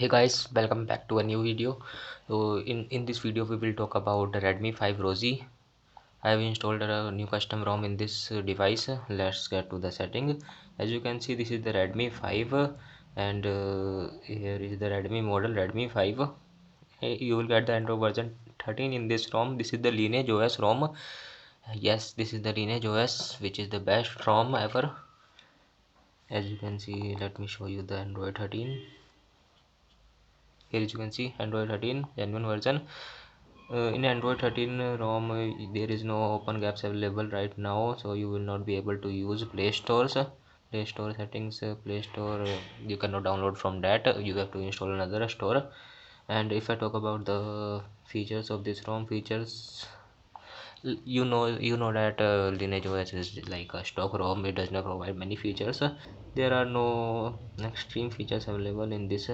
Hey guys, welcome back to a new video. So in this video we will talk about the Redmi 5 Rosy. I have installed a new custom ROM in this device. Let's get to the setting. As you can see, this is the Redmi 5 and here is the Redmi model Redmi 5. You will get the Android version 13 in this ROM. This is the Lineage OS ROM. Yes, this is the Lineage OS, which is the best ROM ever. As you can see, let me show you the Android 13. Here as you can see, Android 13 genuine version. In Android 13 ROM, there is no open gaps available right now, so you will not be able to use Play Store settings. Play Store, you cannot download from that. You have to install another store. And if I talk about the features of this ROM features, you know that Lineage OS is like a stock ROM. It does not provide many features. There are no extreme features available in this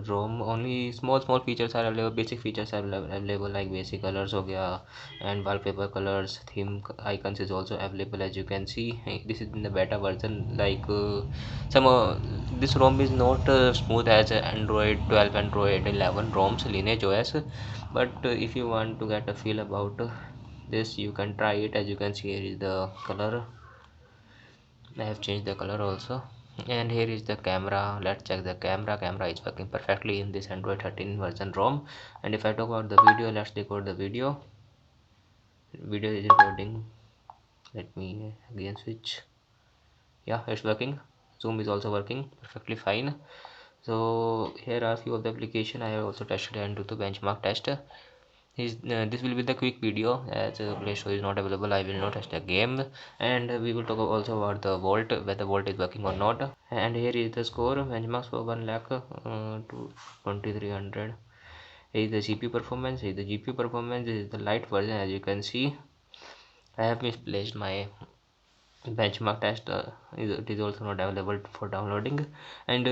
ROM. Only small features are available. Basic features are available, like basic colors हो गया and wallpaper colors, theme icons is also available. As you can see, this is in the beta version. Like this ROM is not smooth as Android 12, Android 11 ROMs, Lineage OS. But if you want to get a feel about this, you can try it. As you can see, here is the color. I have changed the color also, and here is the camera. Let's check the camera is working perfectly in this Android 13 version ROM. And if I talk about the video, let's record the video is recording. Let me again switch. Yeah, it's working. Zoom is also working perfectly fine. So here are few of the application I have also tested and do the benchmark test. This will be the quick video, as Play Store is not available. I will not test the game, and we will talk also about the volt, whether volt is working or not. And here is the score benchmarks for 1 lakh to 2300. Here is the CPU performance. Here is the GPU performance. This is the light version. As you can see, I have misplaced my benchmark test. It is also not available for downloading. And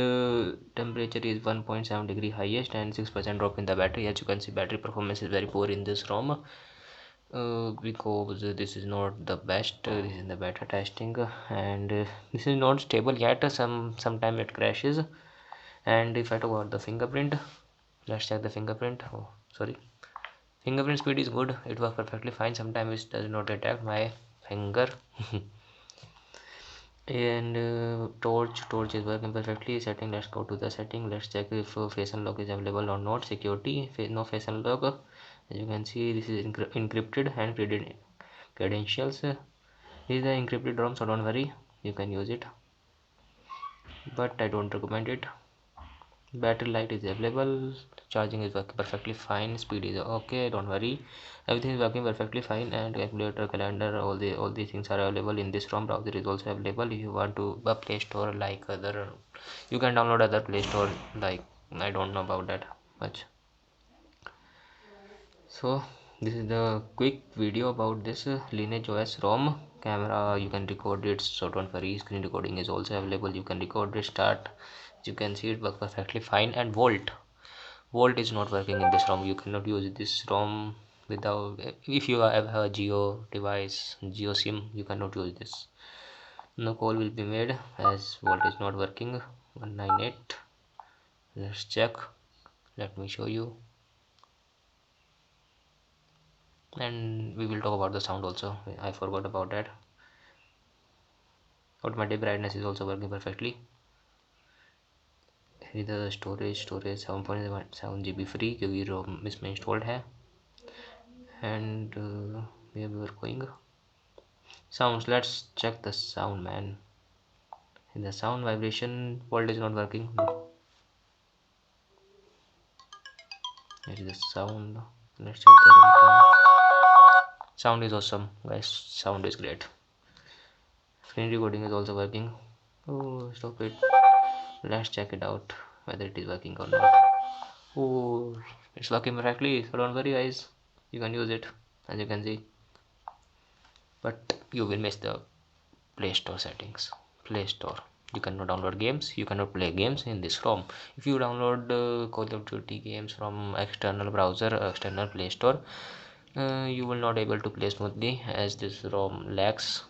temperature is 1.7 degree highest and 6% drop in the battery. As you can see, battery performance is very poor in this ROM, because this is not the best. This is the beta testing, and this is not stable yet. Sometime it crashes. And if I talk about the fingerprint, let's check the fingerprint. Oh, sorry, fingerprint speed is good. It was perfectly fine. Sometimes it does not detect my finger. And torch is working perfectly. Setting, let's go to the setting. Let's check if face unlock is available or not. Security, no face unlock. As you can see, this is encrypted and credentials. This is the encrypted ROM, so don't worry, you can use it, but I don't recommend it. Battery life is available. Charging is working perfectly fine. Speed is okay, don't worry, everything is working perfectly fine. And calculator, calendar, all these things are available in this ROM. Browser is also available. If you want to Play Store, like other, you can download other Play Store, like I don't know about that much. So this is the quick video about this Lineage OS ROM. Camera, you can record it, so don't worry. Screen recording is also available. You can record, restart. You can see it works perfectly fine. And volt is not working in this ROM. You cannot use this ROM without, if you have a Geo device, Geo SIM, you cannot use this. No call will be made as volt is not working. 198. Let's check. Let me show you. And we will talk about the sound also. I forgot about that. Automatic brightness is also working perfectly. Here the storage 7.7 GB free, क्योंकि ROM इसमें installed है. And where we were going. Sounds, let's check the sound, man. In the sound, vibration, volt is not working. Here is the sound. Let's check the ringtone. Sound is awesome, guys. Sound is great. Screen recording is also working. Oh, stop it. Let's check it out whether it is working or not. Oh, it's working perfectly, so don't worry, guys. You can use it, as you can see. But you will miss the Play Store settings. Play Store, you cannot download games, you cannot play games in this ROM. If you download Call of Duty games from external browser, external Play Store, you will not able to play smoothly, as this ROM lags.